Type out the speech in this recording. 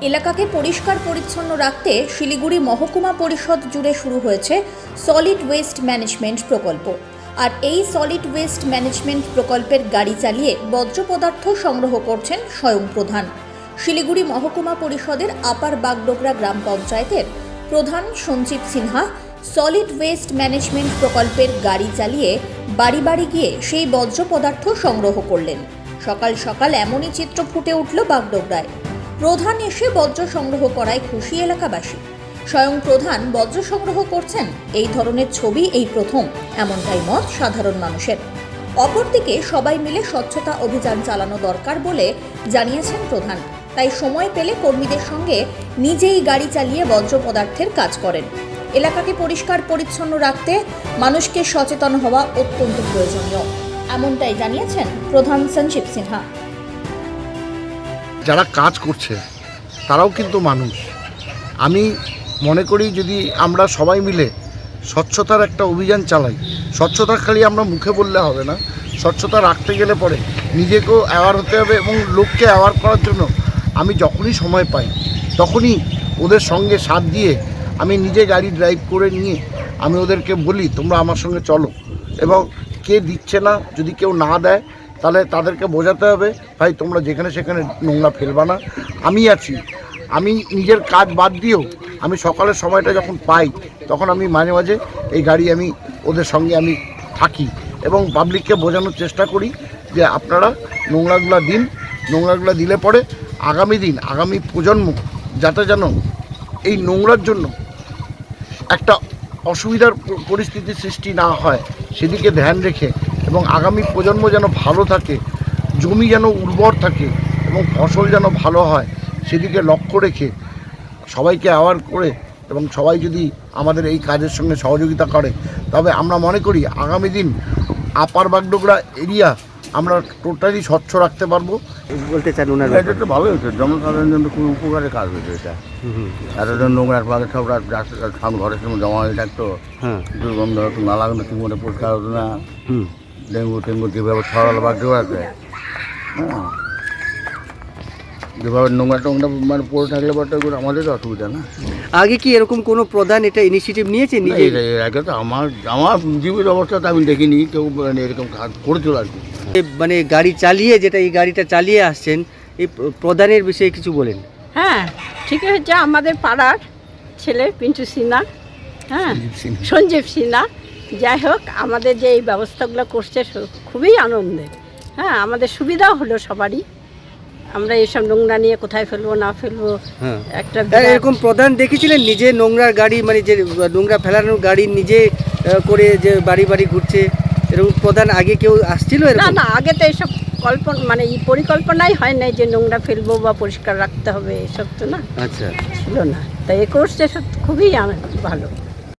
এলাকাকে পরিষ্কার পরিচ্ছন্ন রাখতে শিলিগুড়ি মহকুমা পরিষদ জুড়ে শুরু হয়েছে সলিড ওয়েস্ট ম্যানেজমেন্ট প্রকল্প। আর এই সলিড ওয়েস্ট ম্যানেজমেন্ট প্রকল্পের গাড়ি চালিয়ে বর্জ্য পদার্থ সংগ্রহ করছেন স্বয়ং প্রধান। শিলিগুড়ি মহকুমা পরিষদের আপার বাগডোগরা গ্রাম পঞ্চায়েতের প্রধান Sanjeev Sinha solid waste management প্রকল্পের গাড়ি চালিয়ে বাড়ি বাড়ি গিয়ে সেই বর্জ্য পদার্থ সংগ্রহ করলেন। সকাল সকাল এমনই চিত্র ফুটে উঠল বাগডোগরায়। প্রধান এসে বর্জ্য সংগ্রহ করায় খুশি এলাকাবাসী। স্বয়ং প্রধান বর্জ্য সংগ্রহ করছেন, এই ধরনের ছবি এই প্রথম, এমনটাই মত সাধারণ মানুষের। অপরদিকে সবাই মিলে স্বচ্ছতা অভিযান চালানো দরকার বলে জানিয়েছেন প্রধান। তাই সময় পেলে কর্মীদের সঙ্গে নিজেই গাড়ি চালিয়ে বর্জ্য পদার্থের কাজ করেন। এলাকাকে পরিষ্কার পরিচ্ছন্ন রাখতে মানুষকে সচেতন হওয়া অত্যন্ত প্রয়োজনীয়, এমনটাই জানিয়েছেন প্রধান সঞ্জীব সিনহা। যারা কাজ করছে তারাও কিন্তু মানুষ। আমি মনে করি যদি আমরা সবাই মিলে স্বচ্ছতার একটা অভিযান চালাই, স্বচ্ছতা খালি আমরা মুখে বললে হবে না, স্বচ্ছতা রাখতে গেলে পরে নিজেকেও অ্যাওয়ার হতে হবে এবং লোককে অ্যাওয়ার করার জন্য আমি যখনই সময় পাই তখনই ওদের সঙ্গে সাথ দিয়ে আমি নিজে গাড়ি ড্রাইভ করে নিয়ে আমি ওদেরকে বলি তোমরা আমার সঙ্গে চলো। এবং কে দিচ্ছে না, যদি কেউ না দেয় তাহলে তাদেরকে বোঝাতে হবে ভাই তোমরা যেখানে সেখানে নোংরা ফেলবা না, আমি আছি। আমি নিজের কাজ বাদ দিয়েও আমি সকালের সময়টা যখন পাই তখন আমি মাঝে মাঝে এই গাড়ি আমি ওদের সঙ্গে আমি থাকি এবং পাবলিককে বোঝানোর চেষ্টা করি যে আপনারা নোংরাগুলো দিন। নোংরাগুলো দিলে পরে আগামী প্রজন্ম যাতে যেন এই নোংরার জন্য একটা অসুবিধার পরিস্থিতির সৃষ্টি না হয় সেদিকে ধ্যান রেখে এবং আগামী প্রজন্ম যেন ভালো থাকে, জমি যেন উর্বর থাকে এবং ফসল যেন ভালো হয় সেদিকে লক্ষ্য রেখে সবাইকে অ্যাওয়ার করে এবং সবাই যদি আমাদের এই কাজের সঙ্গে সহযোগিতা করে তবে আমরা মনে করি আগামী দিন আপার বাগডোগরা এরিয়া আমরা টোটালি স্বচ্ছ রাখতে পারবো। বলতে চান ওনার এটা তো ভালোই হচ্ছে, জনসাধারণের জন্য খুব উপকারের কাজ হয়েছে এটা। এতজন নোংরার পাকে সব সব ঘরের সঙ্গে জমা হয়ে থাকতো, দুর্গন্ধ হতো, নালা ঠিক মতো পরিষ্কার হতো না, ডেঙ্গু যেভাবে ছড়ালো বাগডোগরাতে, হ্যাঁ যেভাবে নোংরা টোংরা মানে পড়ে থাকলে পরে আমাদের অসুবিধা না। আগে কি এরকম কোনো প্রধান এটা ইনিশিয়েটিভ নিয়েছে? আগে তো আমার জীবিত অবস্থাতে আমি দেখিনি কেউ মানে এরকম কাজ করেছিল আর কি। মানে গাড়ি চালিয়ে যেটা এই গাড়িটা চালিয়ে আসছেন, এই প্রধানের বিষয়ে কিছু বলেন। হ্যাঁ ঠিক হচ্ছে, আমাদের পাড়ার ছেলে পিন্টু সিনহা, হ্যাঁ সঞ্জীব সিনহা, যাই হোক আমাদের যে এই ব্যবস্থাগুলো করছে খুবই আনন্দের। হ্যাঁ আমাদের সুবিধাও হলো সবারই, আমরা এইসব নোংরা নিয়ে কোথায় ফেলবো না ফেলবো একটা। এরকম প্রধান দেখেছিলেন নিজে নোংরার গাড়ি, মানে যে নোংরা ফেলানোর গাড়ি নিজে করে যে বাড়ি বাড়ি ঘুরছে, এরকম প্রধান আগে কেউ আসছিল? না আগে তো এইসব মানে এই পরিকল্পনাই হয় না যে নোংরা ফেলবো বা পরিষ্কার রাখতে হবে, এসব তো না, আচ্ছা ছিল না। তাই এ করছে খুবই ভালো।